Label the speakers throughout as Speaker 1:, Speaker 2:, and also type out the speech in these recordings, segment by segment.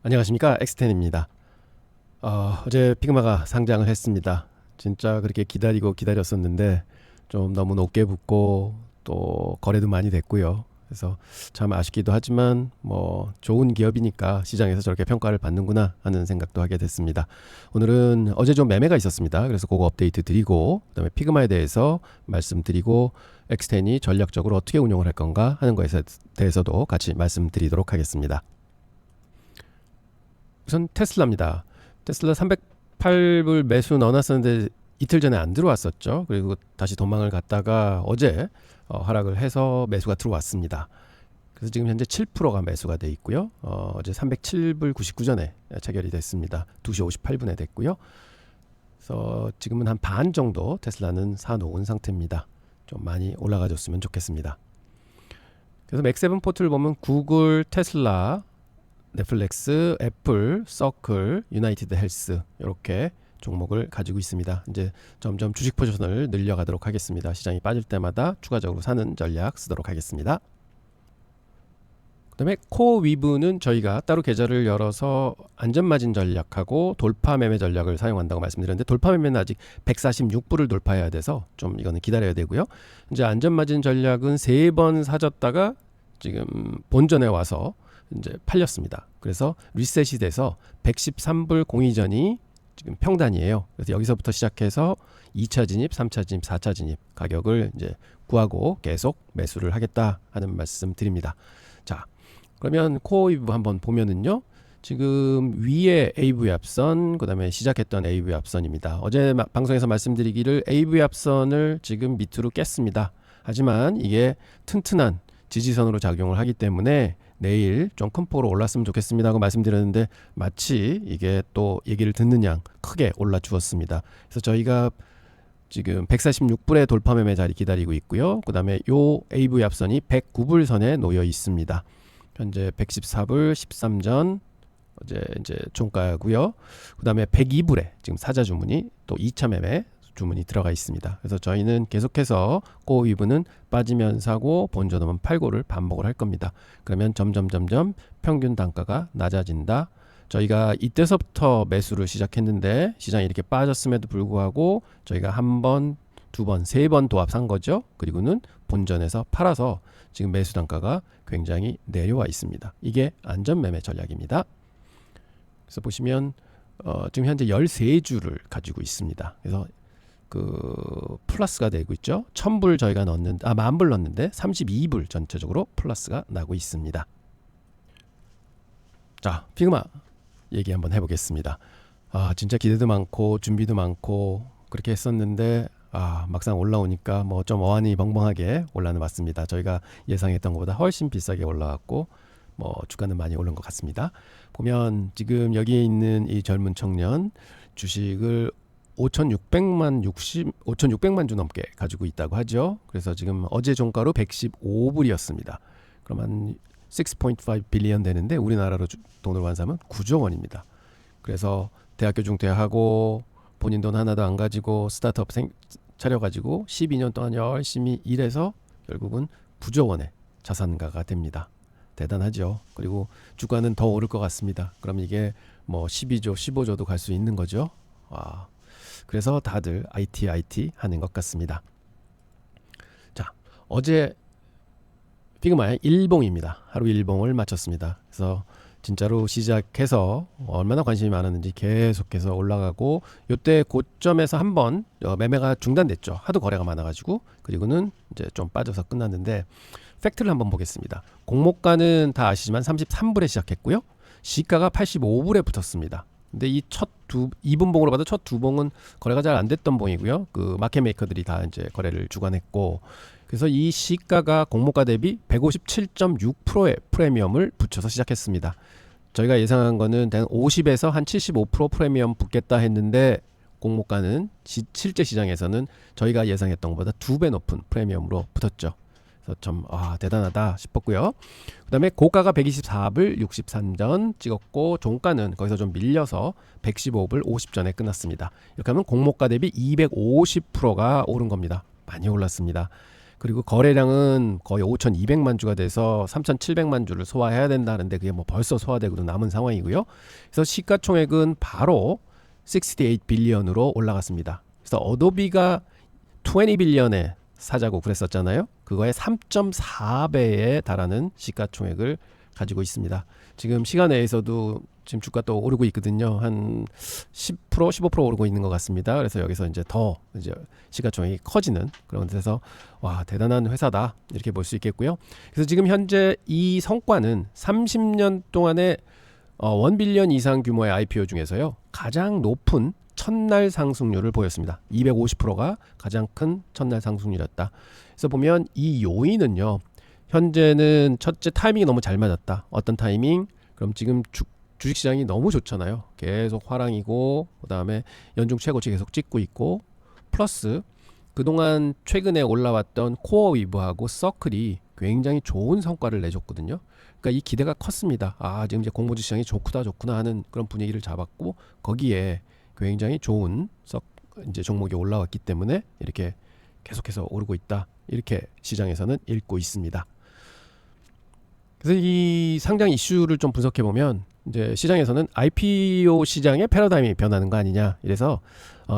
Speaker 1: 안녕하십니까, 엑스텐입니다. 어제 피그마가 상장을 했습니다. 진짜 그렇게 기다리고 기다렸었는데 좀 너무 높게 붙고 또 거래도 많이 됐고요. 그래서 참 아쉽기도 하지만 뭐 좋은 기업이니까 시장에서 저렇게 평가를 받는구나 하는 생각도 하게 됐습니다. 오늘은 어제 좀 매매가 있었습니다. 그래서 그거 업데이트 드리고 그다음에 피그마에 대해서 말씀드리고 엑스텐이 전략적으로 어떻게 운용을 할 건가 하는 것에 대해서도 같이 말씀드리도록 하겠습니다. 우선 테슬라입니다. 테슬라 308불 매수 넣어놨었는데 이틀 전에 안 들어왔었죠. 그리고 다시 도망을 갔다가 어제 하락을 해서 매수가 들어왔습니다. 그래서 지금 현재 7%가 매수가 돼 있고요. 어제 307불 99전에 체결이 됐습니다. 2시 58분에 됐고요. 그래서 지금은 한 반 정도 테슬라는 사놓은 상태입니다. 좀 많이 올라가줬으면 좋겠습니다. 그래서 맥세븐 포트를 보면 구글, 테슬라, 넷플릭스, 애플, 서클, 유나이티드 헬스 이렇게 종목을 가지고 있습니다. 이제 점점 주식 포지션을 늘려가도록 하겠습니다. 시장이 빠질 때마다 추가적으로 사는 전략 쓰도록 하겠습니다. 그다음에 코위브는 저희가 따로 계좌를 열어서 안전마진 전략하고 돌파 매매 전략을 사용한다고 말씀드렸는데 돌파 매매는 아직 146불을 돌파해야 돼서 좀 이거는 기다려야 되고요. 이제 안전마진 전략은 3번 사졌다가 지금 본전에 와서 이제 팔렸습니다. 그래서 리셋이 돼서 113불 공이전이 지금 평단이에요. 그래서 여기서부터 시작해서 2차 진입, 3차 진입, 4차 진입 가격을 이제 구하고 계속 매수를 하겠다 하는 말씀 드립니다. 자, 그러면 코어웨이브 한번 보면은요. 지금 위에 AV 앞선, 그다음에 시작했던 AV 앞선입니다. 어제 방송에서 말씀드리기를 AV 앞선을 지금 밑으로 깼습니다. 하지만 이게 튼튼한 지지선으로 작용을 하기 때문에 내일 좀 큰 폭으로 올랐으면 좋겠습니다 하고 말씀드렸는데 마치 이게 또 얘기를 듣는 양 크게 올라 주었습니다. 그래서 저희가 지금 146불의 돌파 매매 자리 기다리고 있고요. 그 다음에 요 AV 앞선이 109불 선에 놓여 있습니다. 현재 114불 13전 어제 이제 종가고요. 그 다음에 102불에 지금 사자 주문이 또 2차 매매 주문이 들어가 있습니다. 그래서 저희는 계속해서 코어위브는 빠지면 사고 본전하면 팔고를 반복을 할 겁니다. 그러면 점점 평균 단가가 낮아진다. 저희가 이때서부터 매수를 시작했는데 시장이 이렇게 빠졌음에도 불구하고 저희가 한 번, 두 번, 세 번 도합 산 거죠. 그리고는 본전에서 팔아서 지금 매수 단가가 굉장히 내려와 있습니다. 이게 안전 매매 전략입니다. 그래서 보시면 지금 현재 13주를 가지고 있습니다. 그래서 그 플러스가 되고 있죠. 1000불 저희가 넣었는데 10,000불 넣었는데 32불 전체적으로 플러스가 나고 있습니다. 자, 피그마 얘기 한번 해보겠습니다. 진짜 기대도 많고 준비도 많고 그렇게 했었는데 막상 올라오니까 뭐 좀 어안이 벙벙하게 올라는 맞습니다. 저희가 예상했던 것보다 훨씬 비싸게 올라왔고 뭐 주가는 많이 오른 것 같습니다. 보면 지금 여기에 있는 이 젊은 청년 주식을 5,600만 주 넘게 가지고 있다고 하죠. 그래서 지금 어제 종가로 115불이었습니다. 그러면 6.5 빌리언 되는데 우리나라로 돈으로 환산하면 9조 원입니다. 그래서 대학교 중퇴하고 본인 돈 하나도 안 가지고 스타트업 차려가지고 12년 동안 열심히 일해서 결국은 9조 원의 자산가가 됩니다. 대단하죠. 그리고 주가는 더 오를 것 같습니다. 그럼 이게 뭐 12조, 15조도 갈 수 있는 거죠. 그래서 다들 IT 하는 것 같습니다. 자, 어제 피그마의 일봉입니다. 하루 일봉을 마쳤습니다. 그래서 진짜로 시작해서 얼마나 관심이 많았는지 계속해서 올라가고 이때 고점에서 한번 매매가 중단됐죠. 하도 거래가 많아가지고 그리고는 이제 좀 빠져서 끝났는데 팩트를 한번 보겠습니다. 공모가는 다 아시지만 33불에 시작했고요. 시가가 85불에 붙었습니다. 근데 이 첫 2분봉으로 봐도 첫 두 봉은 거래가 잘 안 됐던 봉이고요. 그 마켓 메이커들이 다 이제 거래를 주관했고 그래서 이 시가가 공모가 대비 157.6%의 프리미엄을 붙여서 시작했습니다. 저희가 예상한 거는 50에서 한 75% 프리미엄 붙겠다 했는데 공모가는 실제 시장에서는 저희가 예상했던 것보다 2배 높은 프리미엄으로 붙었죠. 그래서 좀 대단하다 싶었고요. 그 다음에 고가가 124불 63전 찍었고 종가는 거기서 좀 밀려서 115불 50전에 끝났습니다. 이렇게 하면 공모가 대비 250%가 오른 겁니다. 많이 올랐습니다. 그리고 거래량은 거의 5,200만 주가 돼서 3,700만 주를 소화해야 된다는데 그게 뭐 벌써 소화되고도 남은 상황이고요. 그래서 시가총액은 바로 68 빌리언으로 올라갔습니다. 그래서 어도비가 20 빌리언에 사자고 그랬었잖아요. 그거의 3.4배에 달하는 시가총액을 가지고 있습니다. 지금 시간 내에서도 지금 주가 또 오르고 있거든요. 한 10%, 15% 오르고 있는 것 같습니다. 그래서 여기서 이제 더 이제 시가총액이 커지는 그런 데서 와, 대단한 회사다 이렇게 볼 수 있겠고요. 그래서 지금 현재 이 성과는 30년 동안에 1 빌리언 이상 규모의 IPO 중에서요 가장 높은 첫날 상승률을 보였습니다. 250%가 가장 큰 첫날 상승률이었다. 그래서 보면 이 요인은요, 현재는 첫째 타이밍이 너무 잘 맞았다. 어떤 타이밍? 그럼 지금 주식시장이 너무 좋잖아요. 계속 화랑이고, 그 다음에 연중 최고치 계속 찍고 있고, 플러스 그동안 최근에 올라왔던 코어 위브하고 서클이 굉장히 좋은 성과를 내줬거든요. 그러니까 이 기대가 컸습니다. 아, 지금 이제 공모주 시장이 좋구나 하는 그런 분위기를 잡았고, 거기에 굉장히 좋은 이제 종목이 올라왔기 때문에 이렇게 계속해서 오르고 있다. 이렇게 시장에서는 읽고 있습니다. 그래서 이 상장 이슈를 좀 분석해 보면 이제 시장에서는 IPO 시장의 패러다임이 변하는 거 아니냐. 이래서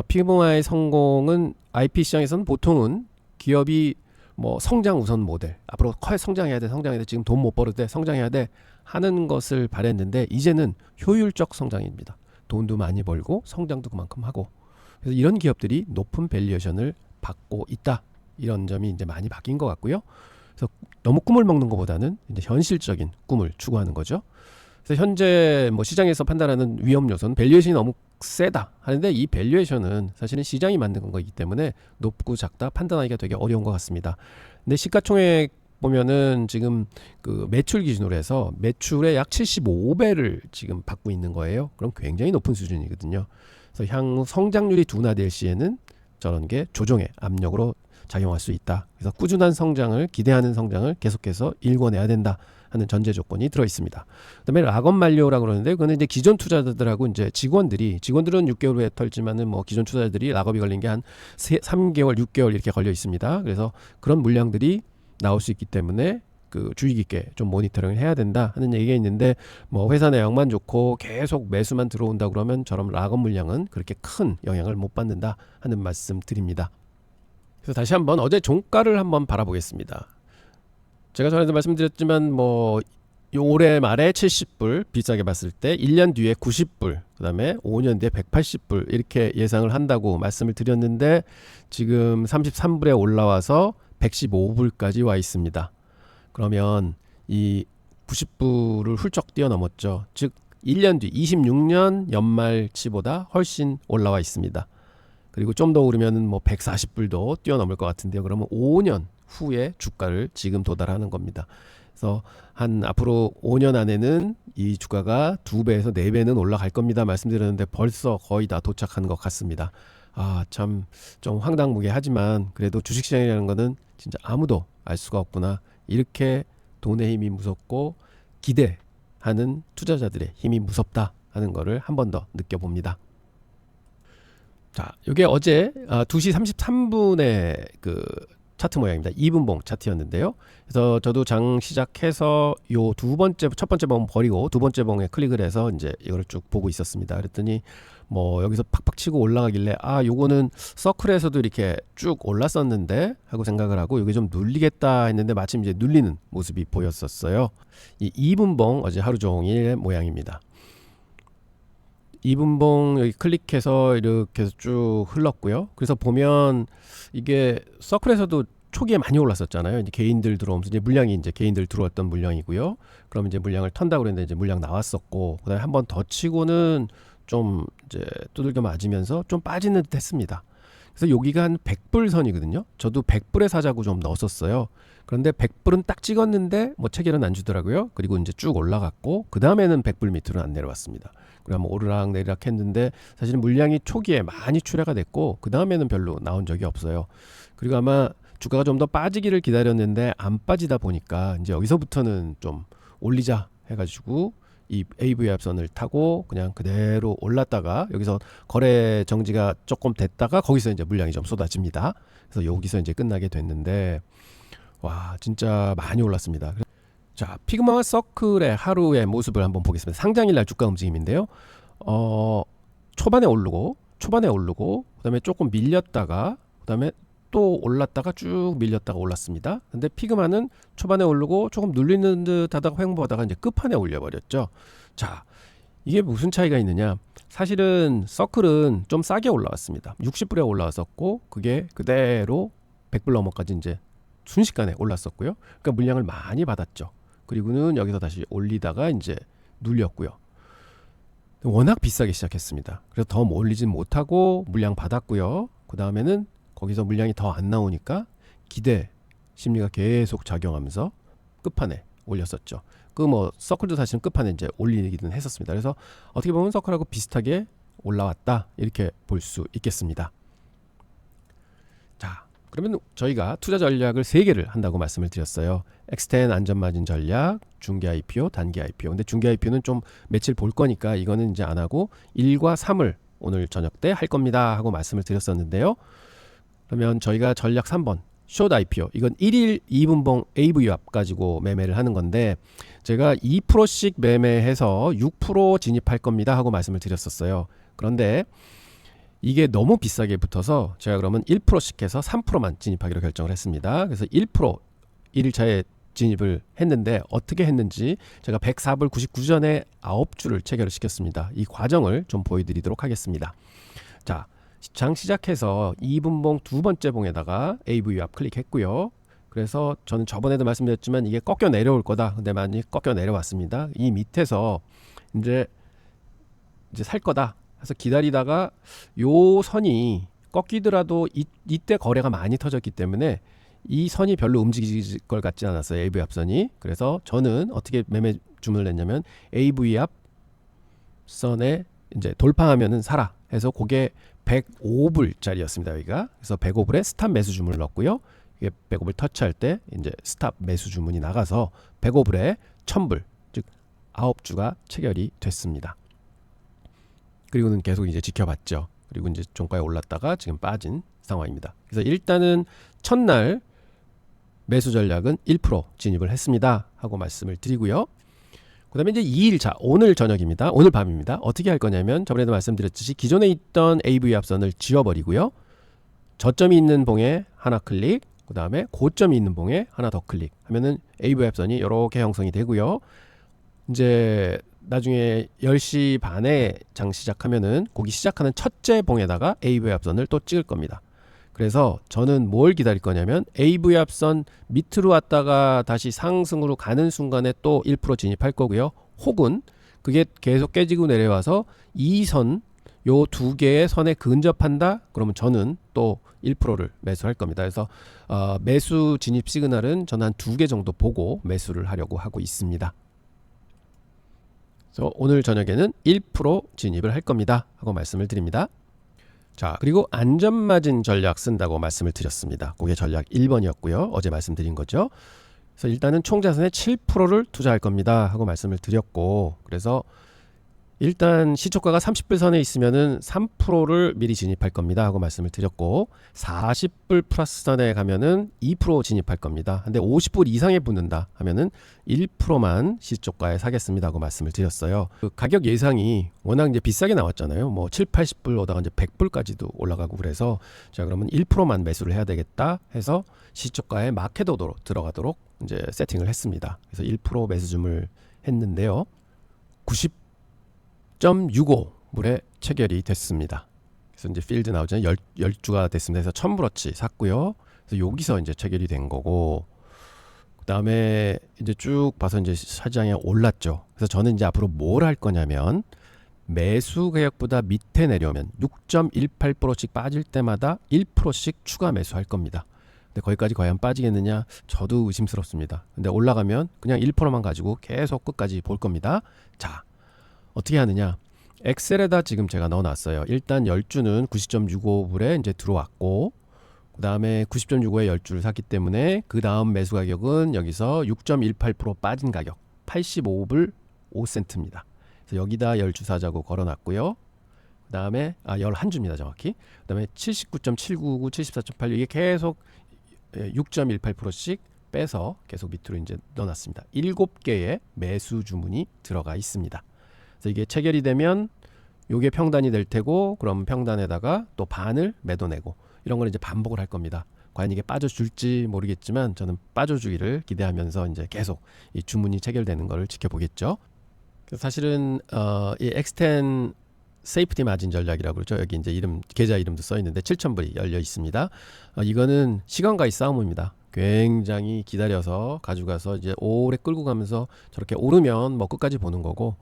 Speaker 1: 피그마의 성공은 IP 시장에서는 보통은 기업이 뭐 성장 우선 모델, 앞으로 커 성장해야 돼, 지금 돈 못 벌어도 돼, 성장해야 돼 하는 것을 바랬는데 이제는 효율적 성장입니다. 돈도 많이 벌고 성장도 그만큼 하고, 그래서 이런 기업들이 높은 밸류에이션을 받고 있다. 이런 점이 이제 많이 바뀐 것 같고요. 그래서 너무 꿈을 먹는 것보다는 이제 현실적인 꿈을 추구하는 거죠. 그래서 현재 뭐 시장에서 판단하는 위험 요소는 밸류에이션이 너무 세다 하는데, 이 밸류에이션은 사실은 시장이 만든 거이기 때문에 높고 작다 판단하기가 되게 어려운 것 같습니다. 근데 시가총액 보면은 지금 그 매출 기준으로 해서 매출의 약 75배를 지금 받고 있는 거예요. 그럼 굉장히 높은 수준이거든요. 그래서 향후 성장률이 둔화될 시에는 저런 게 조정의 압력으로 작용할 수 있다. 그래서 꾸준한 성장을 기대하는 성장을 계속해서 일궈내야 된다 하는 전제 조건이 들어 있습니다. 그다음에 락업 만료라고 그러는데, 그거는 이제 기존 투자자들하고 이제 직원들은 6개월 후에 털지만은 뭐 기존 투자자들이 락업이 걸린 게 한 3개월, 6개월 이렇게 걸려 있습니다. 그래서 그런 물량들이 나올 수 있기 때문에 그 주의 깊게 좀 모니터링을 해야 된다 하는 얘기가 있는데, 뭐 회사 내역만 좋고 계속 매수만 들어온다 그러면 저런 락업 물량은 그렇게 큰 영향을 못 받는다 하는 말씀 드립니다. 그래서 다시 한번 어제 종가를 한번 바라보겠습니다. 제가 전에도 말씀드렸지만 뭐 올해 말에 70불 비싸게 봤을 때 1년 뒤에 90불, 그 다음에 5년 뒤에 180불 이렇게 예상을 한다고 말씀을 드렸는데, 지금 33불에 올라와서 115불까지 와 있습니다. 그러면 이 90불을 훌쩍 뛰어넘었죠. 즉 1년 뒤 26년 연말치보다 훨씬 올라와 있습니다. 그리고 좀 더 오르면 뭐 140불도 뛰어넘을 것 같은데요. 그러면 5년 후에 주가를 지금 도달하는 겁니다. 그래서 한 앞으로 5년 안에는 이 주가가 2배에서 4배는 올라갈 겁니다 말씀드렸는데, 벌써 거의 다 도착한 것 같습니다. 아, 참 좀 황당무계하지만 그래도 주식시장이라는 거는 진짜 아무도 알 수가 없구나. 이렇게 돈의 힘이 무섭고 기대하는 투자자들의 힘이 무섭다 하는 거를 한 번 더 느껴봅니다. 자, 이게 어제 2시 33분에 그 차트 모양입니다. 2분봉 차트였는데요. 그래서 저도 장 시작해서 요 첫 번째 봉 버리고 두 번째 봉에 클릭을 해서 이제 이거를 쭉 보고 있었습니다. 그랬더니 뭐 여기서 팍팍 치고 올라가길래 요거는 서클에서도 이렇게 쭉 올랐었는데 하고 생각을 하고 여기 좀 눌리겠다 했는데 마침 이제 눌리는 모습이 보였었어요. 이 2분봉 어제 하루 종일 모양입니다. 2분봉 여기 클릭해서 이렇게 해서 쭉 흘렀고요. 그래서 보면 이게 서클에서도 초기에 많이 올랐었잖아요. 이제 개인들 들어오면서 이제 물량이 이제 개인들 들어왔던 물량이고요. 그럼 이제 물량을 턴다고 그랬는데 이제 물량 나왔었고, 그다음에 한 번 더 치고는 좀 이제 두들겨 맞으면서 좀 빠지는 듯 했습니다. 그래서 여기가 한 100불 선이거든요. 저도 100불에 사자고 좀 넣었었어요. 그런데 100불은 딱 찍었는데 뭐 체결은 안 주더라고요. 그리고 이제 쭉 올라갔고, 그 다음에는 100불 밑으로는 안 내려왔습니다. 그러면 오르락 내리락 했는데 사실은 물량이 초기에 많이 출하가 됐고 그 다음에는 별로 나온 적이 없어요. 그리고 아마 주가가 좀 더 빠지기를 기다렸는데 안 빠지다 보니까 이제 여기서부터는 좀 올리자 해가지고 이 AV 합선을 타고 그냥 그대로 올랐다가 여기서 거래 정지가 조금 됐다가 거기서 이제 물량이 좀 쏟아집니다. 그래서 여기서 이제 끝나게 됐는데 와 진짜 많이 올랐습니다. 자, 피그마와 서클의 하루의 모습을 한번 보겠습니다. 상장일 날 주가 움직임인데요. 초반에 오르고 그다음에 조금 밀렸다가 그다음에 또 올랐다가 쭉 밀렸다가 올랐습니다. 근데 피그마는 초반에 오르고 조금 눌리는 듯 하다가 횡보하다가 이제 끝판에 올려버렸죠. 자, 이게 무슨 차이가 있느냐? 사실은 서클은 좀 싸게 올라왔습니다. 60불에 올라왔었고 그게 그대로 100불 넘어까지 이제 순식간에 올랐었고요. 그러니까 물량을 많이 받았죠. 그리고는 여기서 다시 올리다가 이제 눌렸고요. 워낙 비싸게 시작했습니다. 그래서 더 올리진 못하고 물량 받았고요. 그 다음에는 거기서 물량이 더 안 나오니까 기대 심리가 계속 작용하면서 끝판에 올렸었죠. 그 뭐 서클도 사실은 끝판에 이제 올리기는 했었습니다. 그래서 어떻게 보면 서클하고 비슷하게 올라왔다 이렇게 볼 수 있겠습니다. 자, 그러면 저희가 투자 전략을 3개를 한다고 말씀을 드렸어요. 엑스텐 안전마진 전략, 중개 IPO, 단기 IPO. 근데 중개 IPO는 좀 며칠 볼 거니까 이거는 이제 안 하고 1과 3을 오늘 저녁 때 할 겁니다 하고 말씀을 드렸었는데요. 그러면 저희가 전략 3번 숏 IPO, 이건 1일 2분봉 AVWAP 가지고 매매를 하는 건데 제가 2%씩 매매해서 6% 진입할 겁니다 하고 말씀을 드렸었어요. 그런데 이게 너무 비싸게 붙어서 제가 그러면 1%씩 해서 3%만 진입하기로 결정을 했습니다. 그래서 1% 1일차에 진입을 했는데 어떻게 했는지 제가 104불 99전에 9주를 체결을 시켰습니다. 이 과정을 좀 보여드리도록 하겠습니다. 자, 장 시작해서 2분봉 두 번째 봉에다가 AVWAP 클릭했고요. 그래서 저는 저번에도 말씀드렸지만 이게 꺾여 내려올 거다. 근데 많이 꺾여 내려왔습니다. 이 밑에서 이제 살 거다. 그래서 기다리다가 요 선이 꺾이더라도 이때 거래가 많이 터졌기 때문에 이 선이 별로 움직일 것 같지 않았어요. AVWAP 선이. 그래서 저는 어떻게 매매 주문을 냈냐면 AVWAP 선에 이제 돌파하면은 사라 해서 그게 105불짜리였습니다. 여기가. 그래서 105불에 스탑 매수 주문을 넣었고요. 이게 105불 터치할 때 이제 스탑 매수 주문이 나가서 105불에 1000불, 즉 9주가 체결이 됐습니다. 그리고는 계속 이제 지켜봤죠. 그리고 이제 종가에 올랐다가 지금 빠진 상황입니다. 그래서 일단은 첫날 매수 전략은 1% 진입을 했습니다 하고 말씀을 드리고요. 그 다음에 이제 2일차 오늘 저녁입니다. 오늘 밤입니다. 어떻게 할 거냐면 저번에도 말씀드렸듯이 기존에 있던 AV 합선을 지워버리고요. 저점이 있는 봉에 하나 클릭, 그 다음에 고점이 있는 봉에 하나 더 클릭 하면은 AV 합선이 이렇게 형성이 되고요. 이제 나중에 10시 반에 장 시작하면은 거기 시작하는 첫째 봉에다가 AV 합선을 또 찍을 겁니다. 그래서 저는 뭘 기다릴 거냐면 AV 합선 밑으로 왔다가 다시 상승으로 가는 순간에 또 1% 진입할 거고요. 혹은 그게 계속 깨지고 내려와서 이 선, 요 두 개의 선에 근접한다? 그러면 저는 또 1%를 매수할 겁니다. 그래서 매수 진입 시그널은 저는 한 2개 정도 보고 매수를 하려고 하고 있습니다. 그래서 오늘 저녁에는 1% 진입을 할 겁니다 하고 말씀을 드립니다. 자, 그리고 안전마진 전략 쓴다고 말씀을 드렸습니다. 그게 전략 1번이었고요. 어제 말씀드린 거죠. 그래서 일단은 총자산의 7%를 투자할 겁니다 하고 말씀을 드렸고, 그래서 일단 시초가가 30불 선에 있으면은 3%를 미리 진입할 겁니다 하고 말씀을 드렸고, 40불 플러스 선에 가면은 2% 진입할 겁니다. 근데 50불 이상에 붙는다 하면은 1%만 시초가에 사겠습니다 하고 말씀을 드렸어요. 그 가격 예상이 워낙 이제 비싸게 나왔잖아요. 뭐 7, 80불 오다가 이제 100불까지도 올라가고 그래서 자, 그러면 1%만 매수를 해야 되겠다 해서 시초가에 마켓오더로 들어가도록 이제 세팅을 했습니다. 그래서 1% 매수 주문을 했는데요. 90.65불에 체결이 됐습니다. 그래서 이제 필드 나오잖아요. 10주가 됐습니다. 그래서 1000불어치 샀고요. 그래서 여기서 이제 체결이 된 거고, 그 다음에 이제 쭉 봐서 이제 시장에 올랐죠. 그래서 저는 이제 앞으로 뭘 할 거냐면 매수 가격보다 밑에 내려오면 6.18%씩 빠질 때마다 1%씩 추가 매수할 겁니다. 근데 거기까지 과연 빠지겠느냐? 저도 의심스럽습니다. 근데 올라가면 그냥 1%만 가지고 계속 끝까지 볼 겁니다. 자, 어떻게 하느냐? 엑셀에다 지금 제가 넣어놨어요. 일단 10주는 90.65불에 이제 들어왔고, 그 다음에 90.65에 10주를 샀기 때문에 그 다음 매수 가격은 여기서 6.18% 빠진 가격 85불 5센트입니다. 그래서 여기다 10주사자고 걸어놨고요. 그 다음에 11주입니다. 정확히. 그 다음에 79.799, 74.86 이게 계속 6.18%씩 빼서 계속 밑으로 이제 넣어놨습니다. 7개의 매수 주문이 들어가 있습니다. 그래서 이게 체결이 되면 요게 평단이 될 테고, 그럼 평단에다가 또 반을 매도내고, 이런 걸 이제 반복을 할 겁니다. 과연 이게 빠져줄지 모르겠지만 저는 빠져주기를 기대하면서 이제 계속 이 주문이 체결되는 것을 지켜보겠죠. 사실은 이 X10 세이프티 마진 전략이라고 그러죠. 여기 이제 계좌 이름도 써 있는데 7,000불이 열려 있습니다. 이거는 시간과의 싸움입니다. 굉장히 기다려서 가져가서 이제 오래 끌고 가면서 저렇게 오르면 뭐 끝까지 보는 거고,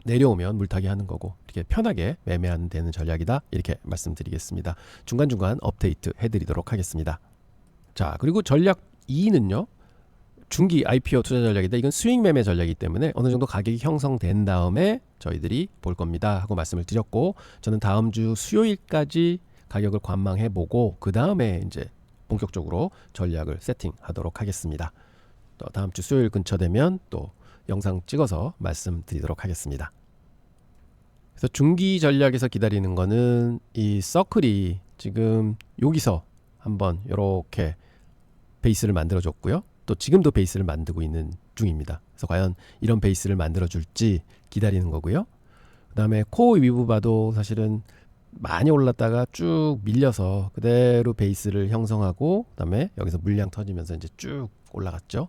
Speaker 1: 내려오면 물타기 하는 거고, 이렇게 편하게 매매하는 되는 전략이다, 이렇게 말씀드리겠습니다. 중간중간 업데이트 해드리도록 하겠습니다. 자, 그리고 전략 2는요, 중기 IPO 투자 전략인데 이건 스윙 매매 전략이기 때문에 어느 정도 가격이 형성된 다음에 저희들이 볼 겁니다 하고 말씀을 드렸고, 저는 다음 주 수요일까지 가격을 관망해 보고 그 다음에 이제 본격적으로 전략을 세팅하도록 하겠습니다. 또 다음 주 수요일 근처 되면 또 영상 찍어서 말씀드리도록 하겠습니다. 그래서 중기 전략에서 기다리는 거는 이 서클이 지금 여기서 한번 이렇게 베이스를 만들어 줬고요. 또 지금도 베이스를 만들고 있는 중입니다. 그래서 과연 이런 베이스를 만들어 줄지 기다리는 거고요. 그 다음에 코어 위브 봐도 사실은 많이 올랐다가 쭉 밀려서 그대로 베이스를 형성하고, 그 다음에 여기서 물량 터지면서 이제 쭉 올라갔죠.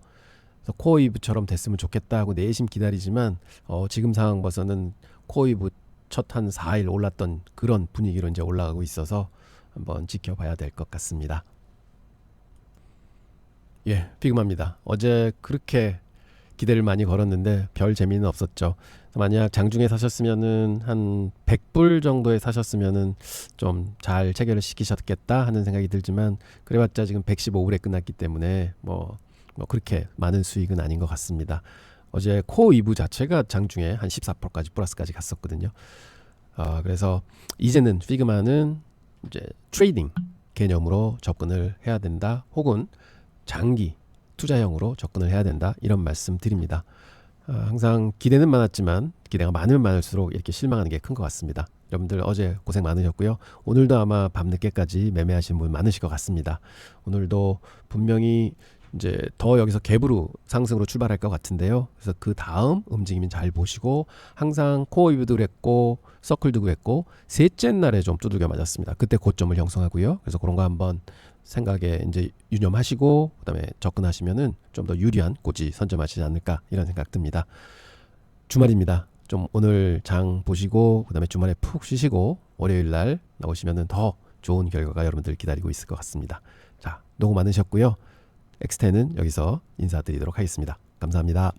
Speaker 1: 그래서 코어 위브처럼 됐으면 좋겠다 하고 내심 기다리지만 지금 상황 봐서는 코어 위브 첫 한 4일 올랐던 그런 분위기로 이제 올라가고 있어서 한번 지켜봐야 될 것 같습니다. 예, 피그마입니다. 어제 그렇게 기대를 많이 걸었는데 별 재미는 없었죠. 만약 장중에 사셨으면은 한 100불 정도에 사셨으면은 좀 잘 체결을 시키셨겠다 하는 생각이 들지만, 그래봤자 지금 115불에 끝났기 때문에 뭐 그렇게 많은 수익은 아닌 것 같습니다. 어제 코어 2부 자체가 장중에 한 14%까지 플러스까지 갔었거든요. 그래서 이제는 피그마는 이제 트레이딩 개념으로 접근을 해야 된다, 혹은 장기 투자형으로 접근을 해야 된다, 이런 말씀 드립니다. 항상 기대는 많았지만 기대가 많으면 많을수록 이렇게 실망하는 게 큰 것 같습니다. 여러분들 어제 고생 많으셨고요. 오늘도 아마 밤늦게까지 매매하신 분 많으실 것 같습니다. 오늘도 분명히 이제 더 여기서 갭으로 상승으로 출발할 것 같은데요. 그래서 그 다음 움직이면 잘 보시고, 항상 코어 위브도 그랬고 서클도 그랬고 셋째 날에 좀 두들겨 맞았습니다. 그때 고점을 형성하고요. 그래서 그런 거 한번 생각에 이제 유념하시고 그다음에 접근하시면은 좀 더 유리한 고지 선점하시지 않을까, 이런 생각 듭니다. 주말입니다. 좀 오늘 장 보시고 그다음에 주말에 푹 쉬시고 월요일 날 나오시면은 더 좋은 결과가 여러분들 기다리고 있을 것 같습니다. 자, 너무 많으셨고요. X10은 여기서 인사드리도록 하겠습니다. 감사합니다.